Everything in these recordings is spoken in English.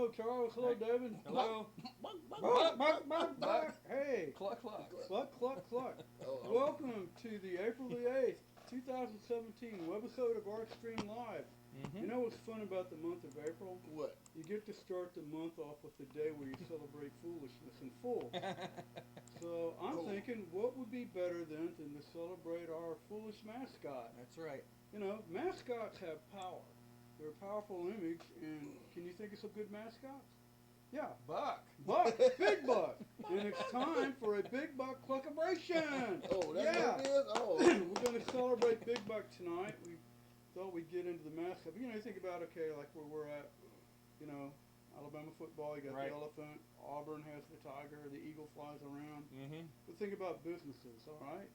Hello, Charles. Hello, David. Hello. Buck. Hey. Cluck, cluck. Cluck, cluck, cluck. Oh. Welcome to the April the 8th, 2017 webisode of ArtStreamLIVE. You know what's fun about the month of April? What? You get to start the month off with the day where you celebrate foolishness and fools. So I'm thinking, what would be better than to celebrate our foolish mascot? That's right. You know, mascots have power. They're a powerful image, and can you think of some good mascots? Yeah. Buck. Buck. Big Buck. And it's time for a Big Buck Cluckabration. Oh, that's what it is? Oh. We're going to celebrate Big Buck tonight. We thought we'd get into the mascot. But, you know, you think about, okay, like where we're at, you know, Alabama football, you got the elephant, Auburn has the tiger, the eagle flies around. But think about businesses, all right?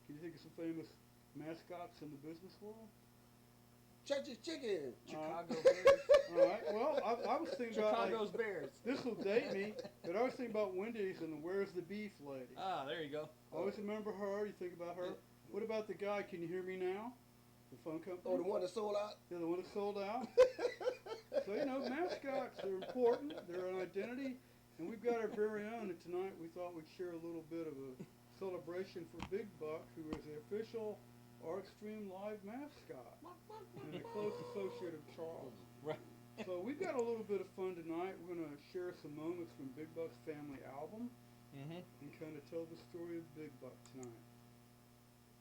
Can you think of some famous mascots in the business world? Church's Chicken. Chicago Bears. All right. Well, I was thinking Chicago's about Bears. This will date me, but I was thinking about Wendy's and the Where's the Beef lady. Ah, there you go. Always remember her. You think about her. What about the guy? Can you hear me now? The phone company. Oh, the one that sold out. Yeah, the one that sold out. So you know, mascots are important. They're an identity, and we've got our very own. And tonight we thought we'd share a little bit of a celebration for Big Buck, who is the official ArtStreamLIVE mascot and a close associate of Charles. Right. So we've got a little bit of fun tonight. We're going to share some moments from Big Buck's family album and kind of tell the story of Big Buck tonight.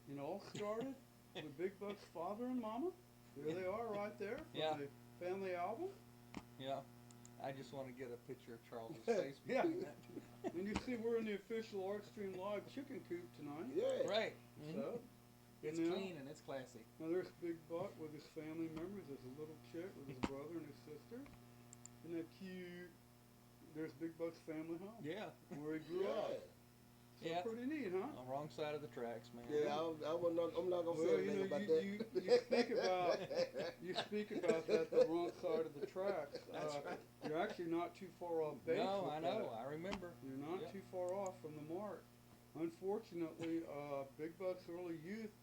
It all started with Big Buck's father and mama. There they are right there from the family album. Yeah. I just want to get a picture of Charles's face. Yeah. And you see we're in the official ArtStreamLIVE chicken coop tonight. Yeah. Right. So it's clean and it's classy. Now there's Big Buck with his family members. There's a little chick with his brother and his sister. Isn't that cute? There's Big Buck's family home. Yeah. Where he grew up. So pretty neat, huh? On the wrong side of the tracks, man. Yeah, I'm not gonna say anything about that. You speak about that, the wrong side of the tracks. That's right. You're actually not too far off base. No, I know. That. I remember. You're not too far off from the mark. Unfortunately, Big Buck's early youth,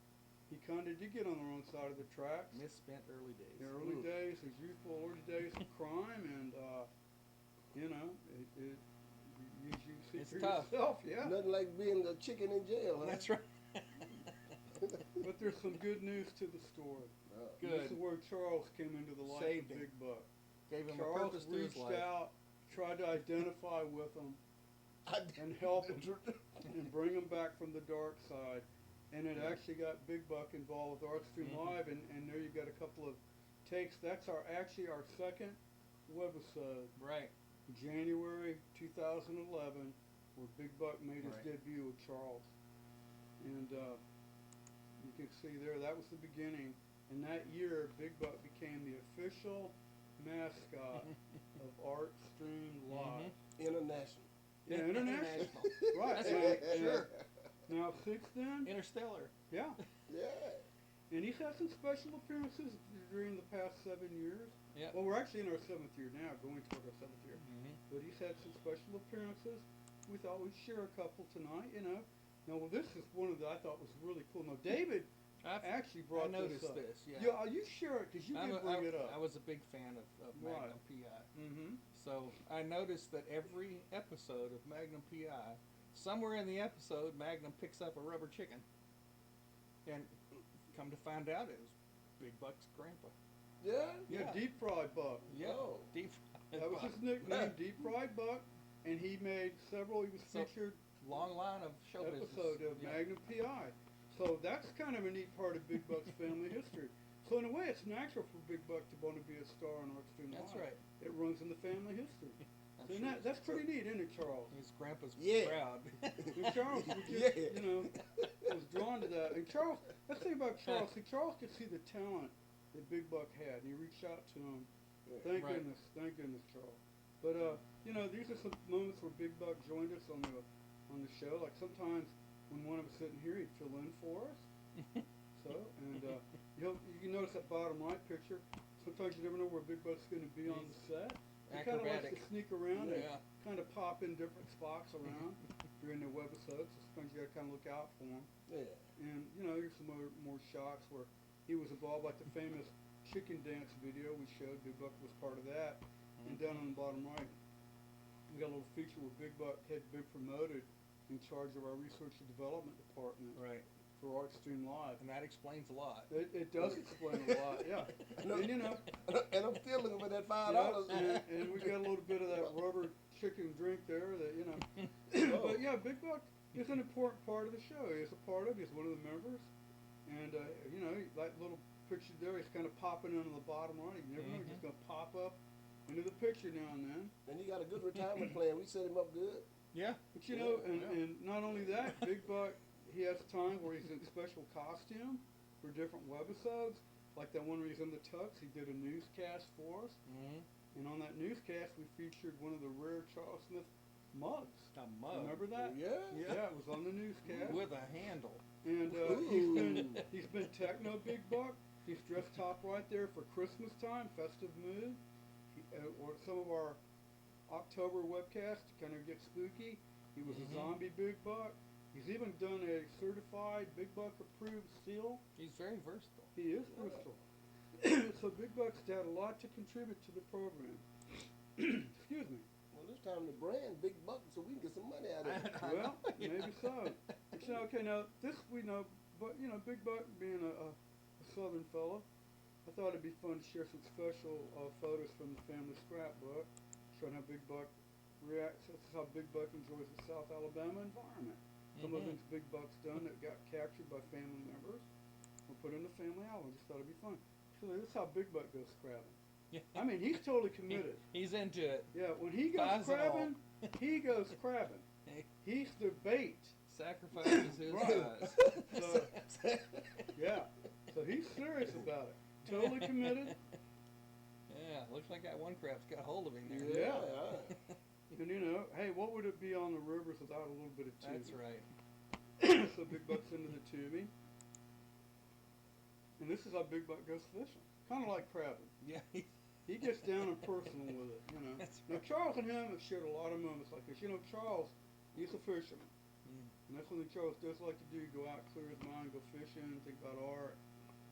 he kind of did get on the wrong side of the tracks. Misspent early days. The early days, his youthful early days of crime, and you know, you see it's for tough. yourself, yeah. Nothing like being a chicken in jail, huh? That's right. But there's some good news to the story. Good. This is where Charles came into the life Saved of him. Big Buck. Gave him Charles a purpose to his reached life. out, tried to identify with him, and help him, and bring him back from the dark side. And it actually got Big Buck involved with ArtStreamLIVE, and there you've got a couple of takes. That's actually our second webisode. Right. January 2011, where Big Buck made his debut with Charles. And you can see there, that was the beginning. And that year, Big Buck became the official mascot of ArtStreamLIve. International. Yeah, international. Right. That's right. Sure. Now, since then, Interstellar. yeah. Yeah. And he's had some special appearances during the past 7 years. Yeah. Well, we're actually in our 7th year now, going toward our 7th year. But he's had some special appearances. We thought we'd share a couple tonight, you know. Now, well, this is one of the I thought was really cool. Now, David actually brought this up. I noticed this, yeah. Yeah, you share it, because you did bring it up. I was a big fan of Magnum P.I. Mm-hmm. So I noticed that every episode of Magnum P.I., somewhere in the episode, Magnum picks up a rubber chicken. And come to find out, it was Big Buck's grandpa. Yeah? Yeah, Deep Fried Buck. Yeah, Oh. Deep Fried That was Buck. his nickname, Deep Fried Buck. And he made several, he was featured Long line of show episode business. of Magnum P.I. So that's kind of a neat part of Big Buck's family history. So in a way, it's natural for Big Buck to want to be a star on ArtStreamLIve. That's right. It runs in the family history. So sure that's pretty neat, isn't it, Charles? His grandpa's Yeah. proud. And Charles was just, you know, was drawn to that. And Charles, let's think about Charles. See, Charles could see the talent that Big Buck had, and he reached out to him. Thank goodness, Charles. But you know, these are some moments where Big Buck joined us on the show. Like sometimes when one of us sitting here, he'd fill in for us. So, and you can notice that bottom right picture. Sometimes you never know where Big Buck's going to be on the set. He kind of likes to sneak around and kind of pop in different spots around during the webisodes. So sometimes you got to kind of look out for him. Yeah. And you know, there's some more shots where he was involved, like the famous chicken dance video we showed. Big Buck was part of that. And down on the bottom right, we got a little feature where Big Buck had been promoted in charge of our research and development department Right. for ArtStreamLIVE. And that explains a lot. It does explain a lot, yeah. No. And you know, And I'm still looking for that $5. yeah, and we got a little bit of that rubber chicken drink there that, you know. But yeah, Big Buck is an important part of the show. He's a part of it. He's one of the members. And, you know, that little picture there, he's kind of popping into the bottom right. You never know, he's just going to pop up into the picture now and then. And he got a good retirement plan. We set him up good. Yeah. But you know, and not only that, Big Buck, he has times where he's in special costume for different webisodes. Like that one where he's in the tux, he did a newscast for us. Mm-hmm. And on that newscast, we featured one of the rare Charles Smith mugs. A mug. Remember that? Yeah. Yeah, it was on the newscast. With a handle. And he's been techno Big Buck. He's dressed top right there for Christmas time, festive mood. Or some of our October webcasts to kind of get spooky. He was a zombie Big Buck. He's even done a certified Big Buck approved seal. He's very versatile. He is versatile. So Big Buck's had a lot to contribute to the program. Excuse me. Well, it's time to brand Big Buck so we can get some money out of it. Well, maybe so. But you know, okay, now this we know, but you know, Big Buck being a Southern fella, I thought it'd be fun to share some special photos from the family scrapbook, showing how Big Buck reacts. This is how Big Buck enjoys the South Alabama environment. Some of the things Big Buck's done that got captured by family members were put in the family album. Just thought it'd be fun. So this is how Big Buck goes crabbing. Yeah. I mean, he's totally committed. He's into it. Yeah, when he goes Thighs and all. crabbing, he goes crabbing. He's the bait. Sacrifices his Right. eyes. So, yeah. So he's serious about it. Totally committed. Yeah, looks like that one crab's got hold of him there. Yeah. And you know, hey, what would it be on the rivers without a little bit of tubing? That's right. So Big Buck's into the tubing. And this is how Big Buck goes fishing. Kind of like crabbing. Yeah. He gets down and personal with it, you know. That's Now Charles and him have shared a lot of moments like this. You know, Charles, he's a fisherman. And that's something Charles does like to do, go out, clear his mind, go fishing, think about art,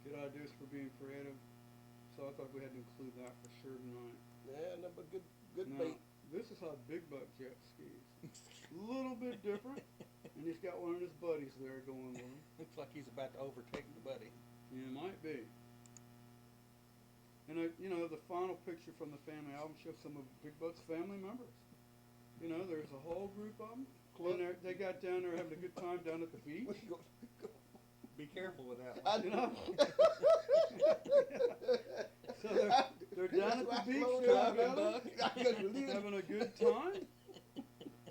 get ideas for being creative. So I thought we had to include that for sure tonight. Yeah, no, but good Now, bait. this is how Big Buck jet skis. A little bit different. And he's got one of his buddies there going with him. Looks like he's about to overtake the buddy. Yeah, it might be. And you know, the final picture from the family album shows some of Big Buck's family members. You know, there's a whole group of them. And they got down there having a good time down at the beach. Be careful with that I one. You know? So they're down at the beach having a good time.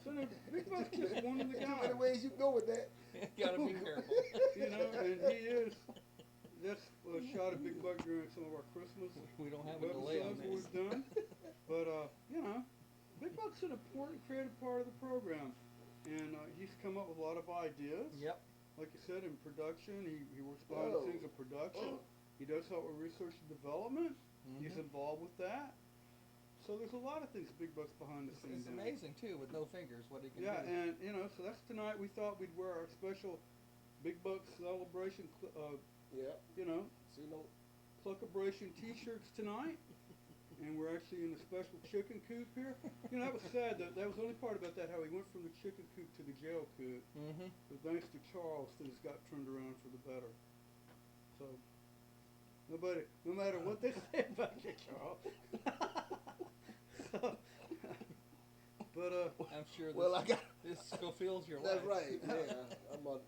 So Big Buck's just one of the Too many guys. ways you can go with that. Gotta be careful. You know, and he is. That's a shot of Big Buck during some of our Christmas We don't have a delay on webisodes this. we've done. But, you know, Big Buck's an important creative part of the program. And he's come up with a lot of ideas. Yep. Like you said, in production, he works behind the scenes of production. He does help with research and development. He's involved with that. So there's a lot of things Big Buck's behind the scenes. It's amazing, too, with no fingers, what he can Yeah, do. and, you know, so that's tonight. We thought we'd wear our special Big Buck celebration, Yeah. you know, See, no. Pluckabration t-shirts tonight. And we're actually in the special chicken coop here. You know, that was sad. That was the only part about that, how he went from the chicken coop to the jail coop. But thanks to Charles, things got turned around for the better. So, no matter what they say about you, Charles. But, I'm sure this, Well, I got. this fulfills your That's life. right. Yeah. I'm gonna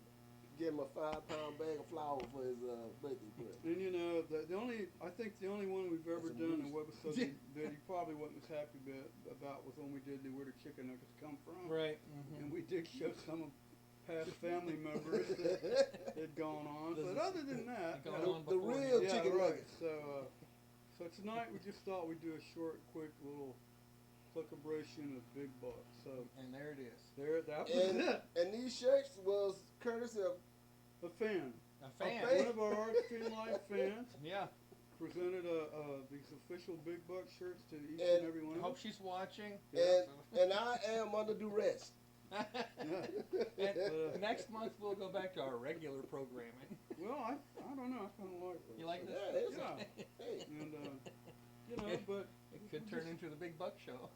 give him a 5-pound bag of flour for his birthday present. and you know, I think the only one we've ever That's a done in moose. webisode that he probably wasn't as happy about was when we did the Where the Chicken Nuggets Come From. Right. And we did show some of past family members that had gone on. But other than that, Gone yeah, on The before real you. chicken right. nuggets. So tonight we just thought we'd do a short, quick little celebration of Big Buck. So And there it is. that was it. And these shirts was courtesy of A fan. A fan. One of our ArtStreamLIVE fans Yeah. presented these official Big Buck shirts to each And and every one I of hope us. she's watching. and I am under duress. And next month we'll go back to our regular programming. Well, I don't know. I kind of like it. You like this? Yeah, it's Yeah. Hey. And you know, but It could turn into the Big Buck Show.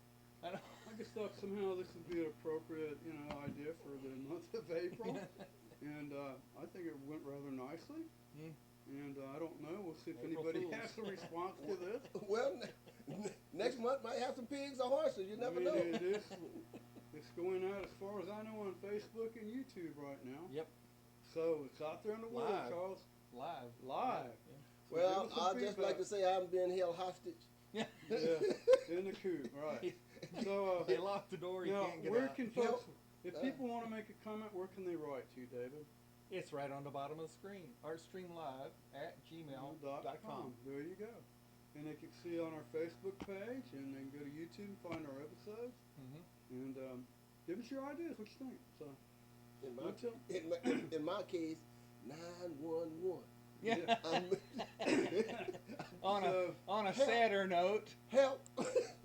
I don't. I just thought somehow this would be an appropriate, idea for the month of April, and I think it went rather nicely. Mm. And I don't know. We'll see if April anybody Fools. has a response to this. Well, next month might have some pigs or horses. You never know. It's going out as far as I know on Facebook and YouTube right now. Yep. So it's out there in the world, Live. Charles. Live. Live. Yeah. So Well, give us some I'd just like to feedback. say I'm being held hostage. Yeah. Yeah, in the coop, right. So, They locked the door. You now, can't get where out. can folks, if people want to make a comment, where can they write to you, David? It's right on the bottom of the screen. ArtStreamLIve@gmail.com. There you go. And they can see on our Facebook page, and they can go to YouTube and find our episodes, Mm-hmm. and give us your ideas. What you think? So, In my case, 911. Yeah. I'm- On a sadder note. Help!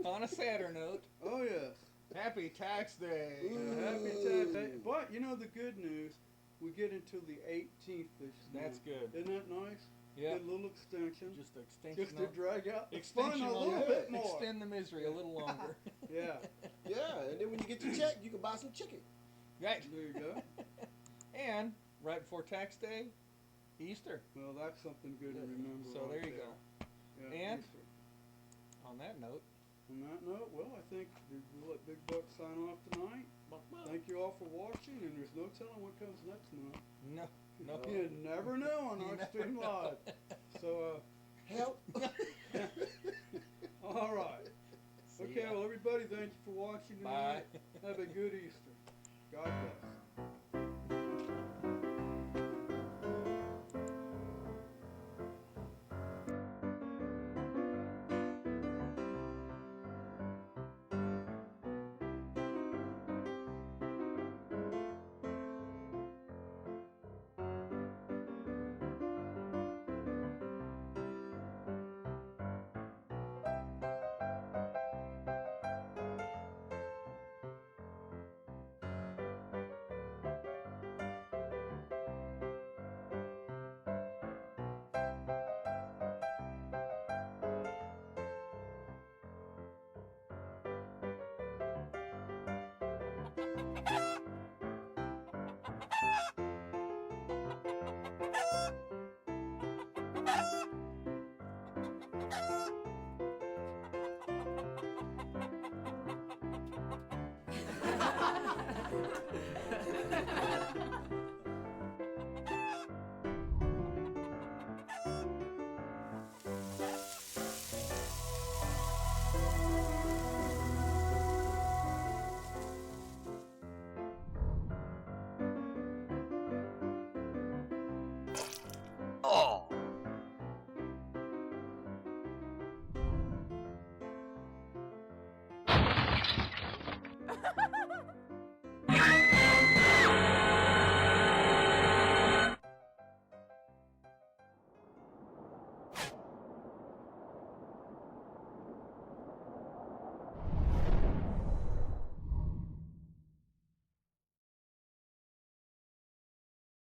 On a sadder note. oh yes. Happy Tax Day. Happy tax day. But the good news, we get until the 18th this That's month. good. Isn't that nice? Yeah. Good little extension. Just extension. Just to drag out the fun extension a little longer. bit more. Extend the misery a little longer. Yeah. Yeah, and then when you get your check, you can buy some chicken. Right. There you go. And right before Tax Day, Easter. Well, that's something good to remember. So right there you go. Yeah, And- Easter. On that note, On that note, well, I think we'll let Big Buck sign off tonight. Thank you all for watching, and there's no telling what comes next month. no. You never know on our stream live. So, Help! all right. See Okay, ya. well, everybody, thank you for watching Bye. tonight. Have a good Easter.